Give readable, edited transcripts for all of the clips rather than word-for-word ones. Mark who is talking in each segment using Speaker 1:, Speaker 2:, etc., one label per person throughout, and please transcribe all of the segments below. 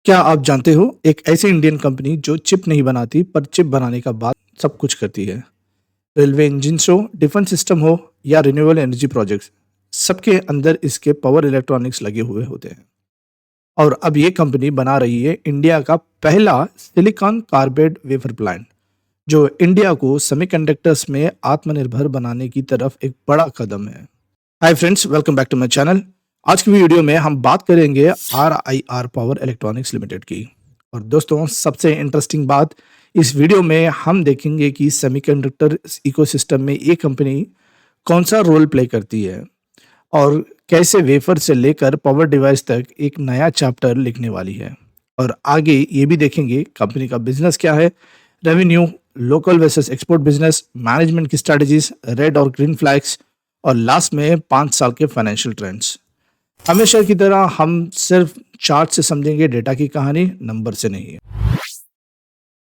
Speaker 1: क्या आप जानते हो एक ऐसी इंडियन कंपनी जो चिप नहीं बनाती पर चिप बनाने का बाद सब कुछ करती है। रेलवे इंजन हो, डिफेंस सिस्टम हो या रिन्यूएबल एनर्जी प्रोजेक्ट्स, सबके अंदर इसके पावर इलेक्ट्रॉनिक्स लगे हुए होते हैं। और अब ये कंपनी बना रही है इंडिया का पहला सिलिकॉन कार्बाइड वेफर प्लांट, जो इंडिया को सेमीकंडक्टर्स में आत्मनिर्भर बनाने की तरफ एक बड़ा कदम है। Hi friends, welcome back to my channel. आज की वीडियो में हम बात करेंगे RIR पावर इलेक्ट्रॉनिक्स लिमिटेड की। और दोस्तों, सबसे इंटरेस्टिंग बात, इस वीडियो में हम देखेंगे कि सेमीकंडक्टर इकोसिस्टम में ये कंपनी कौन सा रोल प्ले करती है और कैसे वेफर से लेकर पावर डिवाइस तक एक नया चैप्टर लिखने वाली है। और आगे ये भी देखेंगे कंपनी का बिजनेस क्या है, revenue, local versus export business, management की स्ट्रेटजीज, रेड और ग्रीन फ्लैग्स, और लास्ट में 5 साल के फाइनेंशियल ट्रेंड्स। हमेशा की तरह हम सिर्फ चार्ट से समझेंगे डेटा की कहानी, नंबर से नहीं है।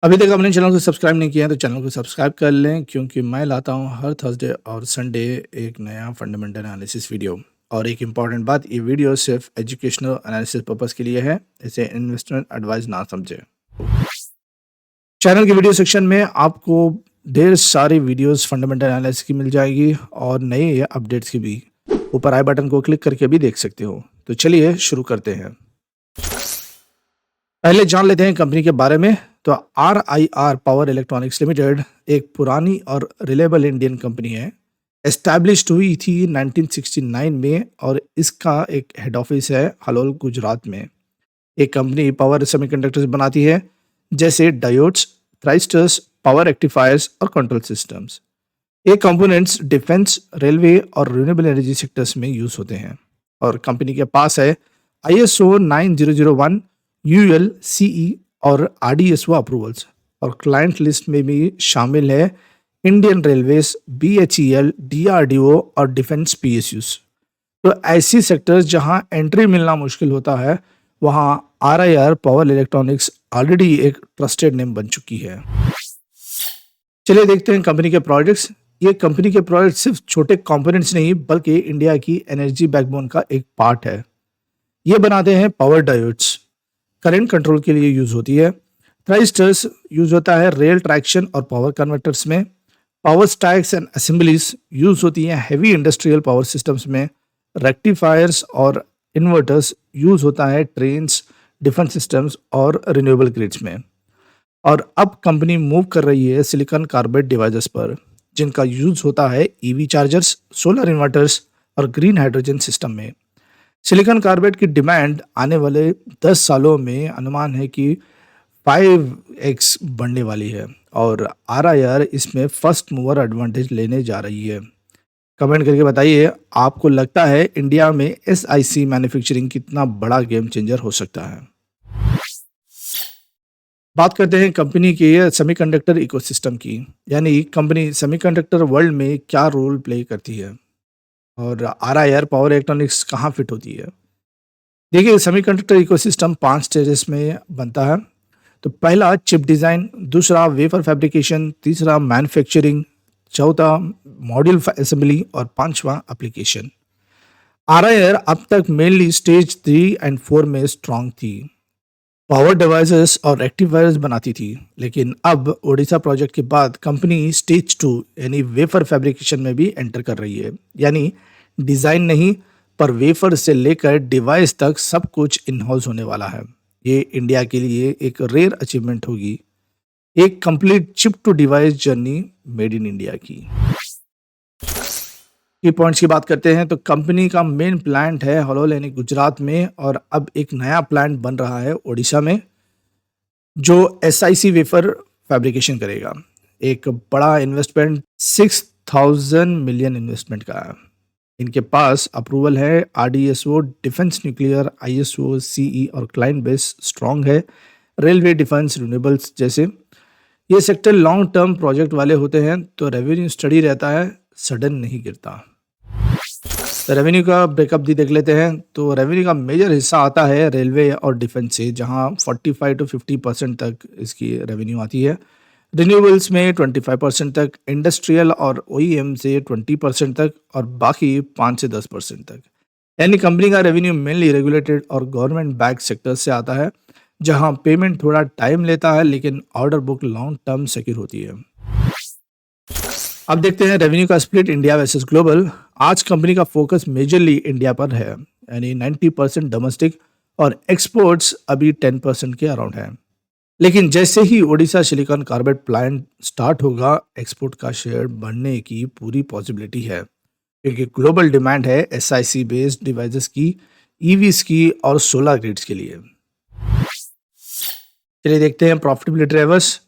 Speaker 1: अभी तक आपने चैनल को सब्सक्राइब नहीं किया है तो चैनल को सब्सक्राइब कर लें, क्योंकि मैं लाता हूं हर थर्सडे और संडे एक नया फंडामेंटल एनालिसिस वीडियो। और एक इम्पॉर्टेंट बात, ये वीडियो सिर्फ एजुकेशनल एनालिसिस पर्पस के लिए है, इसे इन्वेस्टमेंट एडवाइस ना समझे। चैनल के वीडियो सेक्शन में आपको ढेर सारी वीडियोस फंडामेंटल एनालिसिस की मिल जाएगी और नए अपडेट्स की भी। ऊपर आई बटन को क्लिक करके भी देख सकते हो। तो चलिए शुरू करते हैं। पहले जान लेते हैं कंपनी के बारे में। तो RIR पावर इलेक्ट्रॉनिक्स लिमिटेड एक पुरानी और रिलायबल इंडियन कंपनी है। एस्टैब्लिश्ड हुई थी 1969 में और इसका एक हेड ऑफिस है हलोल, गुजरात में। एक कंपनी पावर सेमीकंडक्टर्स बनाती है, जैसे डायोड्स, थ्राइस्टर्स, पावर रेक्टिफायर्स और कंट्रोल सिस्टम्स। ये कंपोनेंट्स डिफेंस, रेलवे और रिन्यूएबल एनर्जी सेक्टर्स में यूज होते हैं। और कंपनी के पास है ISO 9001, UL, CE और RDSO अप्रूवल्स। और क्लाइंट लिस्ट में भी शामिल है इंडियन रेलवेज, BHEL, DRDO और डिफेंस PSUs। तो ऐसी सेक्टर्स जहां एंट्री मिलना मुश्किल होता है, वहां RIR पावर इलेक्ट्रॉनिक्स ऑलरेडी एक ट्रस्टेड नेम बन चुकी है। चलिए देखते हैं कंपनी के प्रोजेक्ट्स। ये कंपनी के प्रोजेक्ट सिर्फ छोटे कंपोनेंट्स नहीं, बल्कि इंडिया की एनर्जी बैकबोन का एक पार्ट है। ये बनाते हैं पावर डायोड्स, करंट कंट्रोल के लिए यूज होती है। थ्राइस्टर्स यूज होता है रेल ट्रैक्शन और पावर कन्वर्टर्स में। Power stacks and assemblies use होती हैं हैवी इंडस्ट्रियल पावर सिस्टम्स में। रेक्टिफायर्स और इन्वर्टर्स यूज होता है ट्रेन्स, डिफेंस सिस्टम्स और रिन्यूएबल ग्रिड्स में। और अब कंपनी मूव कर रही है सिलिकॉन कार्बाइड डिवाइसेस पर, जिनका यूज होता है EV चार्जर्स, सोलर इन्वर्टर्स और ग्रीन हाइड्रोजन सिस्टम में। सिलिकॉन कार्बाइड की डिमांड आने वाले 10 सालों में अनुमान है कि 5x बढ़ने वाली है और RIR इसमें फर्स्ट मूवर एडवांटेज लेने जा रही है। कमेंट करके बताइए, आपको लगता है इंडिया में SiC मैन्युफैक्चरिंग कितना बड़ा गेम चेंजर हो सकता है। बात करते हैं कंपनी के सेमीकंडक्टर इकोसिस्टम की, यानी कंपनी सेमीकंडक्टर वर्ल्ड में क्या रोल प्ले करती है और RIR पावर इलेक्ट्रॉनिक्स कहाँ फिट होती है। देखिए, सेमीकंडक्टर इकोसिस्टम 5 स्टेजेस में बनता है। तो पहला चिप डिज़ाइन, दूसरा वेफर फैब्रिकेशन, तीसरा मैन्युफैक्चरिंग, चौथा मॉड्यूल असेंबली और पांचवा एप्लीकेशन। RIR अब तक मेनली स्टेज 3 और 4 में स्ट्रांग थी, पावर डिवाइसेस और रेक्टिफायर्स बनाती थी। लेकिन अब ओडिशा प्रोजेक्ट के बाद कंपनी स्टेज 2 यानी वेफर फैब्रिकेशन में भी एंटर कर रही है। यानी डिज़ाइन नहीं, पर वेफर से लेकर डिवाइस तक सब कुछ इन हाउस होने वाला है। ये इंडिया के लिए एक रेयर अचीवमेंट होगी, एक complete chip to device journey made in India की। की पॉइंट्स की बात करते हैं तो कंपनी का मेन प्लांट है हलोल यानी गुजरात में, और अब एक नया प्लांट बन रहा है ओडिशा में, जो SiC वेफर फैब्रिकेशन करेगा। एक बड़ा इन्वेस्टमेंट 6000 मिलियन इन्वेस्टमेंट का है। इनके पास अप्रूवल है RDSO, defence, nuclear, ISO, CE और क्लाइंट बेस स्ट्रॉन्ग है, रेलवे, डिफेंस, रिन्यूएबल्स जैसे। ये सेक्टर लॉन्ग टर्म प्रोजेक्ट वाले होते हैं, तो रेवेन्यू स्टडी रहता है, सडन नहीं गिरता। तो रेवेन्यू का ब्रेकअप भी देख लेते हैं। तो रेवेन्यू का मेजर हिस्सा आता है रेलवे और डिफेंस से, जहां 45 to 50% तक इसकी रेवेन्यू आती है। रिन्यूएबल्स में 25% तक, इंडस्ट्रियल और OEM से 20% तक और बाकी 5 से 10% तक। यानी कंपनी का रेवेन्यू मेनली रेगुलेटेड और गवर्नमेंट बैक सेक्टर से आता है, जहां पेमेंट थोड़ा टाइम लेता है लेकिन order book long term secure होती है। अब देखते हैं रेवेन्यू का स्प्लिट इंडिया वर्सेस ग्लोबल। आज कंपनी का फोकस मेजरली इंडिया पर है, यानी 90% डोमेस्टिक और एक्सपोर्ट्स अभी 10% के अराउंड है। लेकिन जैसे ही Odisha silicon carbide plant start होगा, एक्सपोर्ट का शेयर बढ़ने की पूरी पॉसिबिलिटी है, क्योंकि ग्लोबल डिमांड है एसआईसी बेस्ड डिवाइसेस की, ईवीज की और सोलर ग्रिड्स के लिए। चलिए देखते हैं profitability drivers.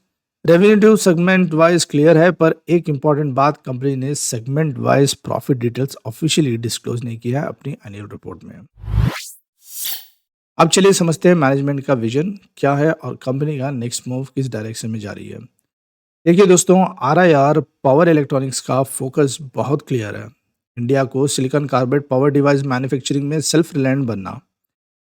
Speaker 1: Revenue segment wise clear है, पर एक इंपॉर्टेंट बात, कंपनी ने segment wise profit details officially disclose नहीं किया है अपनी एनुअल रिपोर्ट में। अब चलिए समझते हैं मैनेजमेंट का विजन क्या है और कंपनी का नेक्स्ट मूव किस डायरेक्शन में जा रही है। देखिए दोस्तों, आरआईआर पावर इलेक्ट्रॉनिक्स का फोकस बहुत क्लियर है। इंडिया को silicon carbide power device manufacturing में सेल्फ रिलायंट बनना,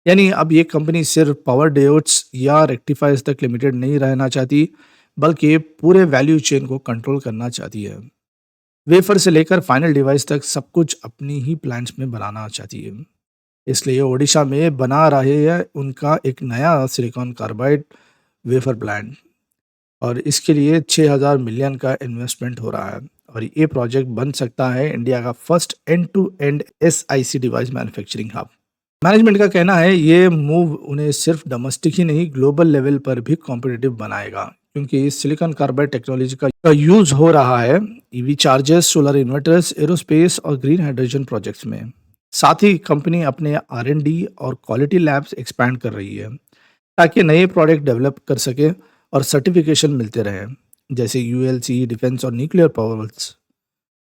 Speaker 1: यानी अब ये कंपनी सिर्फ पावर डायोड्स या रेक्टिफायर्स तक लिमिटेड नहीं रहना चाहती, बल्कि पूरे वैल्यू चेन को कंट्रोल करना चाहती है। वेफर से लेकर फाइनल डिवाइस तक सब कुछ अपनी ही प्लांट्स में बनाना चाहती है। इसलिए ओडिशा में बना रहे हैं उनका एक नया सिलिकॉन कार्बाइड वेफर प्लांट, और इसके लिए 6000 मिलियन का इन्वेस्टमेंट हो रहा है, और ये प्रोजेक्ट बन सकता है इंडिया का first end to end SIC device manufacturing hub. Management का कहना है ये मूव उन्हें सिर्फ डोमेस्टिक ही नहीं, ग्लोबल लेवल पर भी कॉम्पिटिटिव बनाएगा, क्योंकि सिलिकॉन कार्बाइड टेक्नोलॉजी का यूज हो रहा है EV chargers, solar inverters, aerospace और ग्रीन हाइड्रोजन प्रोजेक्ट्स में। साथ ही कंपनी अपने आर&डी और क्वालिटी लैब्स एक्सपैंड कर रही है, ताकि नए प्रोडक्ट डेवलप कर सके और सर्टिफिकेशन मिलते रहे, जैसे यूएलसी, डिफेंस और न्यूक्लियर पावर्स,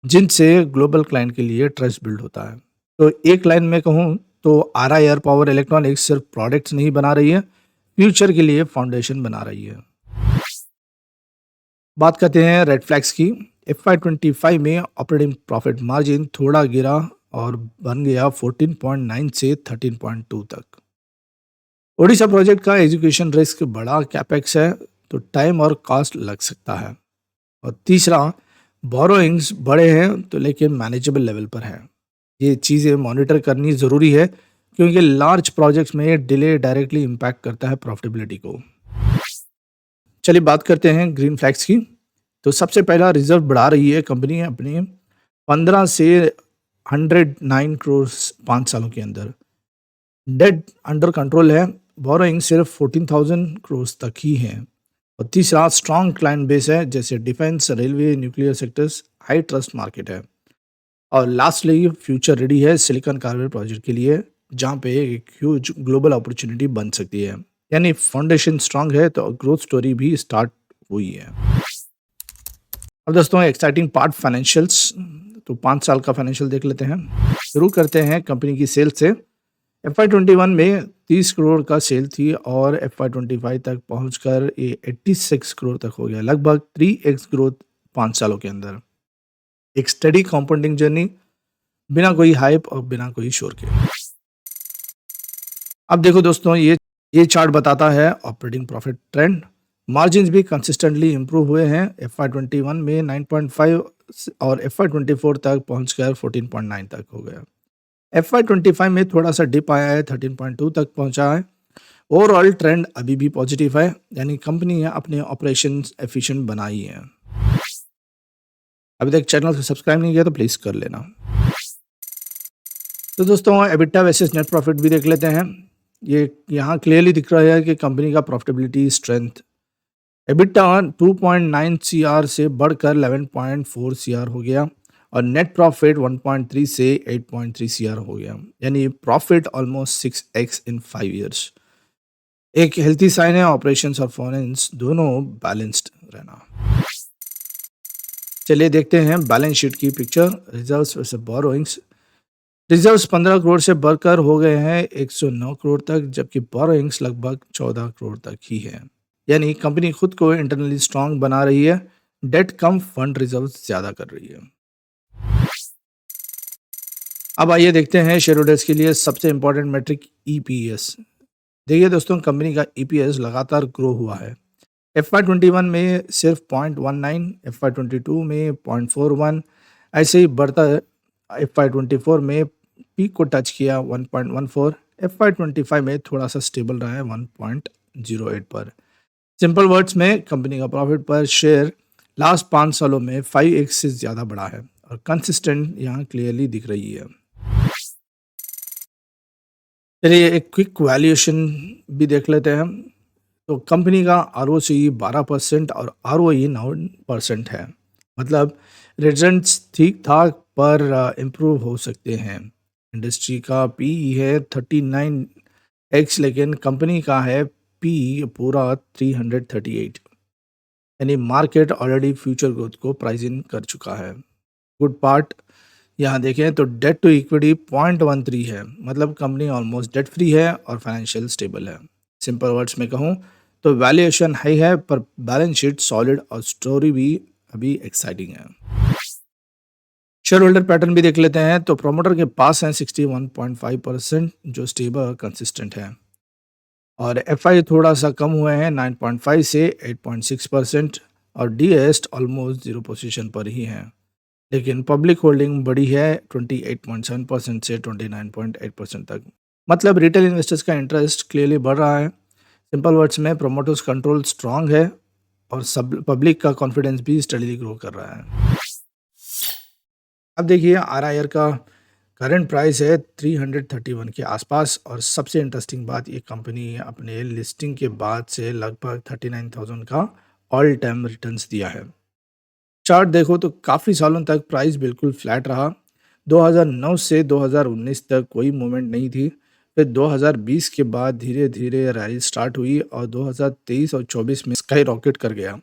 Speaker 1: जिनसे ग्लोबल क्लाइंट के लिए ट्रस्ट बिल्ड होता है। तो एक लाइन में कहूँ तो आरआईआर पावर इलेक्ट्रॉनिक्स सिर्फ प्रोडक्ट्स नहीं बना रही है, फ्यूचर के लिए फाउंडेशन बना रही है। बात करते हैं रेड फ्लैग्स की। FY25 में ऑपरेटिंग प्रॉफिट मार्जिन थोड़ा गिरा और बन गया 14.9 से 13.2 तक। ओडिशा प्रोजेक्ट का एजुकेशन रिस्क बड़ा कैपेक्स है, तो टाइम और कॉस्ट लग सकता है। और तीसरा, बोरोइंग्स बड़े हैं तो लेकिन मैनेजेबल लेवल पर है। ये चीज़ें मॉनिटर करनी ज़रूरी है, क्योंकि लार्ज प्रोजेक्ट्स में डिले डायरेक्टली इम्पैक्ट करता है प्रॉफिटेबिलिटी को। चलिए बात करते हैं ग्रीन फ्लैग्स की। तो सबसे पहला, रिजर्व बढ़ा रही है कंपनी अपने 15 से 109 करोड़ 5 सालों के अंदर। डेट अंडर कंट्रोल है, बोरोइंग सिर्फ 14,000 करोड़ तक ही है। और तीसरा, स्ट्रॉन्ग क्लाइंट बेस है, जैसे defence, railway, nuclear sectors, high trust market है। और लास्टली, फ्यूचर रेडी है सिलिकॉन कार्बाइड प्रोजेक्ट के लिए, जहाँ पे एक ह्यूज ग्लोबल अपॉर्चुनिटी बन सकती है। यानी फाउंडेशन स्ट्रांग है तो ग्रोथ स्टोरी भी स्टार्ट हुई है। अब दोस्तों, एक्साइटिंग पार्ट फाइनेंशियल्स। तो 5 साल का फाइनेंशियल देख लेते हैं। शुरू करते हैं कंपनी की सेल से। FY21 में 30 करोड़ का सेल थी और FY25 तक पहुंचकर ये 86 करोड़ तक हो गया, लगभग 3x ग्रोथ 5 सालों के अंदर। एक स्टडी कॉम्पाउंडिंग जर्नी, बिना कोई हाइप और बिना कोई शोर के। अब देखो दोस्तों, ये चार्ट बताता है ऑपरेटिंग प्रॉफिट ट्रेंड। मार्जिन्स भी कंसिस्टेंटली इंप्रूव हुए हैं। FY21 में 9.5 और FY24 तक पहुंचकर 14.9 तक हो गया। FY25 में थोड़ा सा डिप आया है, 13.2 तक पहुंचा है। ओवरऑल ट्रेंड अभी भी पॉजिटिव है, यानी कंपनी ने अपने ऑपरेशंस एफिशिएंट बनाई है। अभी तक चैनल को सब्सक्राइब नहीं किया तो प्लीज़ कर लेना। तो दोस्तों, एबिटा वर्सेस नेट प्रॉफिट भी देख लेते हैं। ये यहाँ क्लियरली दिख रहा है कि कंपनी का प्रॉफिटेबिलिटी स्ट्रेंथ। एबिटा 2.9 CR से बढ़कर 11.4 CR हो गया, और नेट प्रॉफिट 1.3 से 8.3 CR हो गया, यानी प्रॉफिट ऑलमोस्ट 6x इन 5 ईयर्स। एक हेल्थी साइन है, ऑपरेशंस और फाइनेंस दोनों बैलेंस्ड रहना। चलिए देखते हैं बैलेंस शीट की picture. Reserves versus borrowings. Reserves 15 crore से बढ़कर हो गए हैं 109 करोड़ तक, जबकि बोरोइंग्स लगभग 14 करोड़ तक ही है। यानी कंपनी खुद को इंटरनली स्ट्रांग बना रही है, डेट कम फंड रिजर्व्स ज्यादा कर रही है। अब आइए देखते हैं शेयर होल्डर्स के लिए सबसे इंपॉर्टेंट मैट्रिक EPS। देखिए दोस्तों, कंपनी का EPS लगातार ग्रो हुआ है। FY21 में सिर्फ 0.19, FY22 में 0.41, ऐसे ही बढ़ता है। FY24 में पीक को टच किया 1.14, FY25 में थोड़ा सा स्टेबल रहा है 1. 0.08 पर। सिंपल वर्ड्स में कंपनी का प्रॉफिट पर शेयर लास्ट 5 सालों में 5x से ज़्यादा बढ़ा है और कंसिस्टेंट यहाँ क्लियरली दिख रही है। चलिए एक क्विक वैल्यूएशन भी देख लेते हैं। तो कंपनी का आरओसी 12% और आरओई 9% है। मतलब रिजल्ट्स ठीक ठाक पर इम्प्रूव हो सकते हैं। इंडस्ट्री का पीई है 39x, लेकिन कंपनी का है पी पूरा 338, यानी मार्केट ऑलरेडी फ्यूचर ग्रोथ को प्राइस इन कर चुका है। गुड पार्ट यहाँ देखें तो डेट टू इक्विटी 0.13 है, मतलब कंपनी ऑलमोस्ट डेट फ्री है और फाइनेंशियल स्टेबल है। सिंपल वर्ड्स में कहूँ तो वैल्यूएशन हाई है पर बैलेंस शीट सॉलिड और स्टोरी भी अभी एक्साइटिंग है। शेयर होल्डर पैटर्न भी देख लेते हैं। तो प्रोमोटर के पास है 61.5% जो स्टेबल और कंसिस्टेंट है, और एफआई थोड़ा सा कम हुए हैं 9.5 से 8.6%, और डीएस्ट ऑलमोस्ट 0 पोजीशन पर ही है। लेकिन पब्लिक होल्डिंग बढ़ी है 28.7% से 29.8% तक। मतलब रिटेल इन्वेस्टर्स का इंटरेस्ट क्लियरली बढ़ रहा है। सिंपल वर्ड्स में प्रोमोटर्स कंट्रोल स्ट्रांग है और सब पब्लिक का कॉन्फिडेंस भी स्टडीली ग्रो कर रहा है। अब देखिए आरआईआर का करंट प्राइस है 331 के आसपास, और सबसे इंटरेस्टिंग बात ये कंपनी अपने लिस्टिंग के बाद से लगभग 39,000 का ऑल टाइम रिटर्न्स दिया है। चार्ट देखो तो काफ़ी सालों तक प्राइस बिल्कुल फ्लैट रहा। 2009 से 2019 तक कोई मूवमेंट नहीं थी। फिर 2020 के बाद धीरे धीरे रैली स्टार्ट हुई और 2023 और 24 में स्काई रॉकेट कर गया।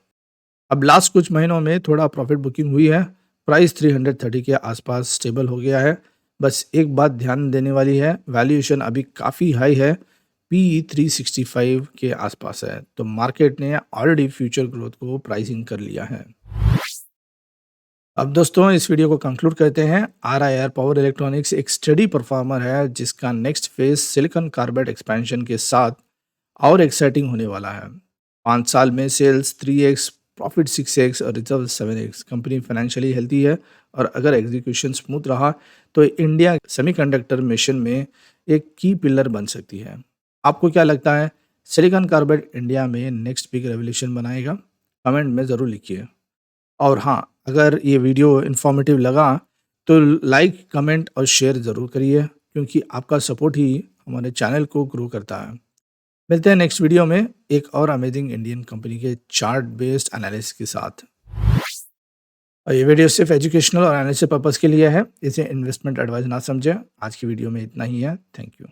Speaker 1: अब लास्ट कुछ महीनों में थोड़ा प्रॉफिट बुकिंग हुई है। प्राइस 330 के आसपास स्टेबल हो गया है। बस एक बात ध्यान देने वाली है, वैल्यूएशन अभी काफ़ी हाई है, पी 365 के आसपास है, तो मार्केट ने ऑलरेडी फ्यूचर ग्रोथ को प्राइसिंग कर लिया है। अब दोस्तों इस वीडियो को कंक्लूड करते हैं। आरआईआर पावर इलेक्ट्रॉनिक्स एक स्टडी परफॉर्मर है जिसका next phase silicon carbide expansion के साथ और एक्साइटिंग होने वाला है। 5 साल में सेल्स 3x, प्रॉफिट 6x और reserve 7x। Company financially healthy है और अगर एग्जीक्यूशन स्मूथ रहा तो इंडिया सेमीकंडक्टर मिशन में एक की पिलर बन सकती है। आपको क्या लगता है, सिलिकॉन कार्बाइड इंडिया में नेक्स्ट बिग रेवोल्यूशन बनाएगा? कमेंट में ज़रूर लिखिए। और हाँ, अगर ये वीडियो इन्फॉर्मेटिव लगा तो लाइक, कमेंट और शेयर ज़रूर करिए, क्योंकि आपका सपोर्ट ही हमारे चैनल को ग्रो करता है। मिलते हैं नेक्स्ट वीडियो में एक और अमेजिंग इंडियन कंपनी के चार्ट बेस्ड एनालिसिस के साथ। और ये वीडियो सिर्फ एजुकेशनल और एनालिसिस पर्पज़ के लिए है, इसे इन्वेस्टमेंट एडवाइस ना समझें। आज की वीडियो में इतना ही है। Thank you.